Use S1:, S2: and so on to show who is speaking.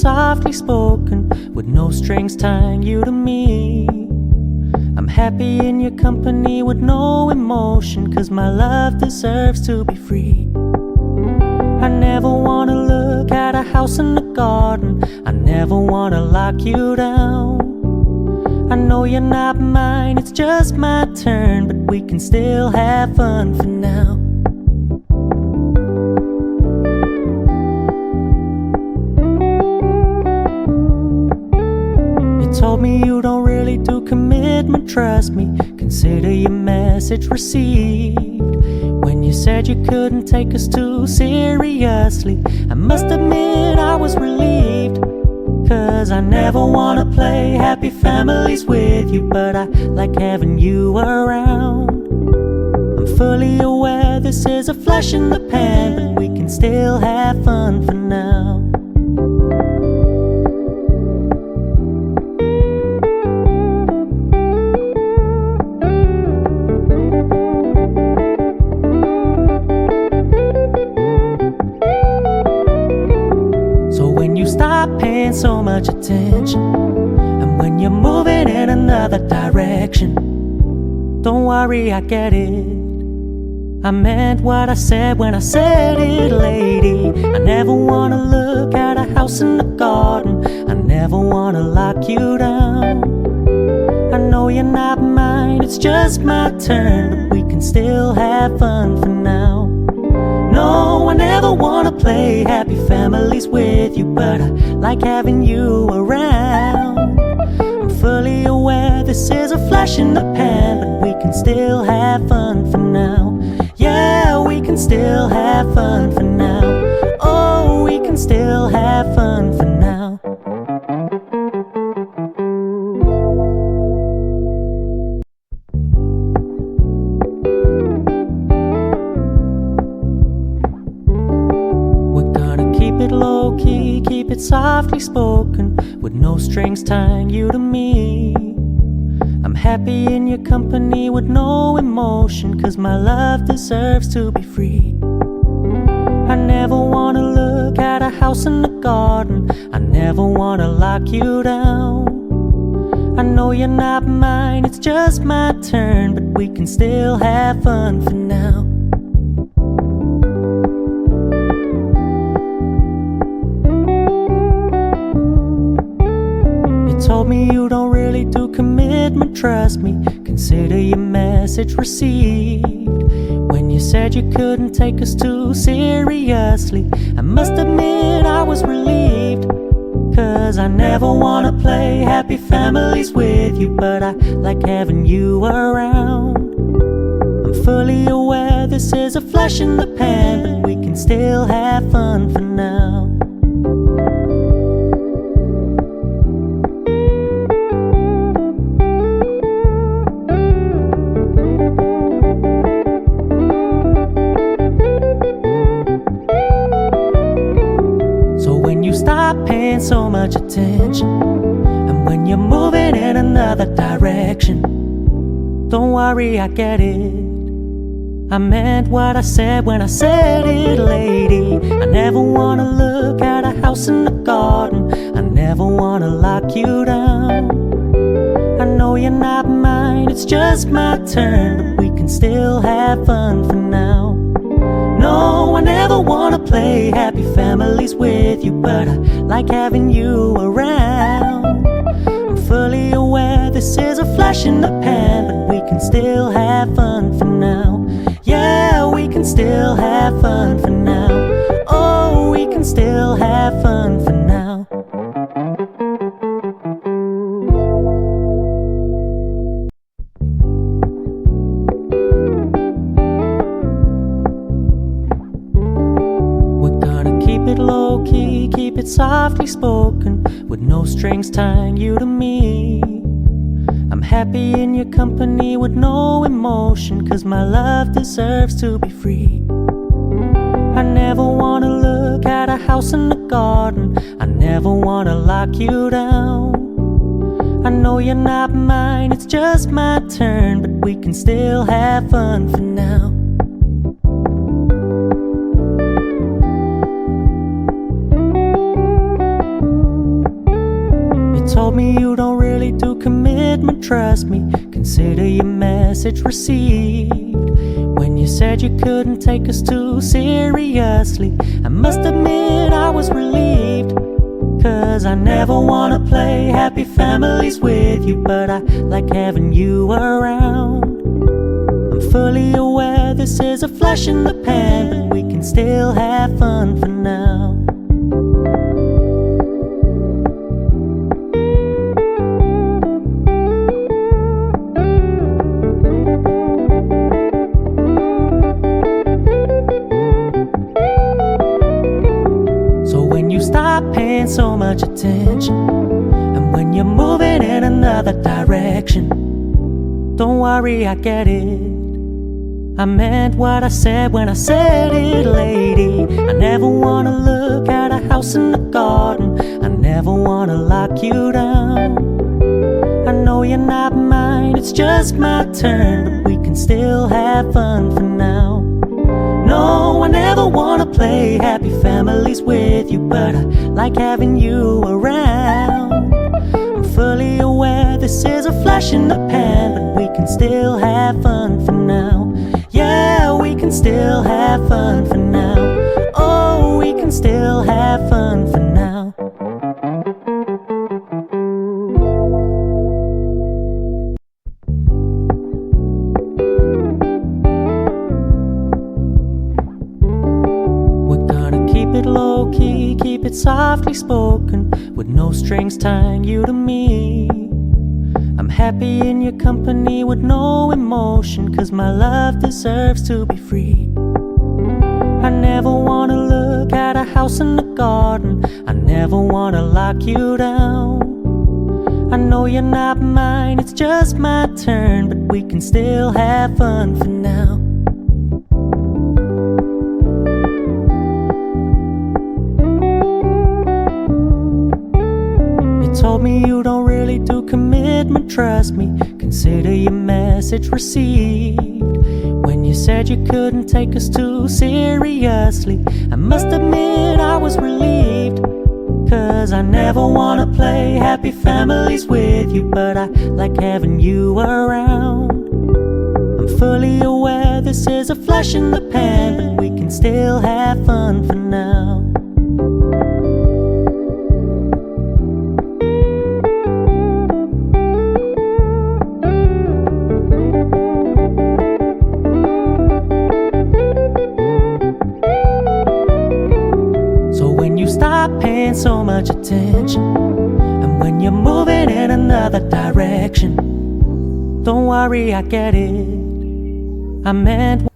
S1: softly spoken, with no strings tying you to me. I'm happy in your company with no emotion, 'cause my love deserves to be free. I never wanna look at a house in the garden, I never wanna lock you down. I know you're not mine, it's just my turn, but we can still have fun for now. Told me you don't really do commitment, trust me, consider your message received. When you said you couldn't take us too seriously, I must admit I was relieved. 'Cause I never wanna play happy families with you, but I like having you around. I'm fully aware this is a flash in the pan, but we can still have fun for now. Stop paying so much attention, and when you're moving in another direction, don't worry, I get it. I meant what I said when I said it, lady. I never wanna look at a house in the garden, I never wanna lock you down. I know you're not mine, it's just my turn, but we can still have fun for now. No, I never wanna play happy families with you, but I like having you around. I'm fully aware this is a flash in the pan, but we can still have fun for now. Yeah, we can still have fun for now. Oh, we can still have fun for now. Low-key, keep it softly spoken, with no strings tying you to me. I'm happy in your company with no emotion, 'cause my love deserves to be free. I never wanna look at a house in the garden, I never wanna lock you down. I know you're not mine, it's just my turn, but we can still have fun for now. Told me you don't really do commitment, trust me, consider your message received. When you said you couldn't take us too seriously, I must admit I was relieved. 'Cause I never wanna play happy families with you, but I like having you around. I'm fully aware this is a flash in the pan, but we can still have fun for now. Stop paying so much attention, and when you're moving in another direction, don't worry, I get it. I meant what I said when I said it, lady. I never wanna look at a house in the garden, I never wanna lock you down. I know you're not mine, it's just my turn, but we can still have fun for now. No, I never wanna play happy families with you, but I like having you around. I'm fully aware this is a flash in the pan, but we can still have fun for now. Yeah, we can still have fun for now. Oh, we can still have fun for now. Low-key, keep it softly spoken, with no strings tying you to me. I'm happy in your company with no emotion, 'cause my love deserves to be free. I never wanna look at a house in the garden, I never wanna lock you down. I know you're not mine, it's just my turn, but we can still have fun for now. trust me, consider your message received. When you said you couldn't take us too seriously, I must admit I was relieved. Cause I never wanna play happy families with you, but I like having you around. I'm fully aware this is a flash in the pan, but we can still have fun for now. So when you stop paying so much attention, and when you're moving in another direction, don't worry, I get it. I meant what I said when I said it, lady. I never wanna look at a house in the garden. I never wanna lock you down. I know you're not mine, it's just my turn, but we can still have fun for now. No, I never wanna play happy families with you, but I like having you around. I'm fully aware this is a flash in the pan, but we can still have fun for now. Yeah, we can still have fun for now. Oh, we can still have fun for now. We're gonna keep it low-key, keep it softly spoken, with no strings tying you to me. I'm happy in your company with no emotion, cause my love deserves to be free. I never wanna look at a house in the garden. I never wanna lock you down. I know you're not mine, it's just my turn, but we can still have fun for now. You told me you don't really do commitment, trust me, consider your message received. When you said you couldn't take us too seriously, I must admit I was relieved. Cause I never wanna play happy families with you, but I like having you around. I'm fully aware this is a flash in the pan, but we can still have fun for now. Stop paying so much attention, and when you're moving in another direction, don't worry, I get it. I meant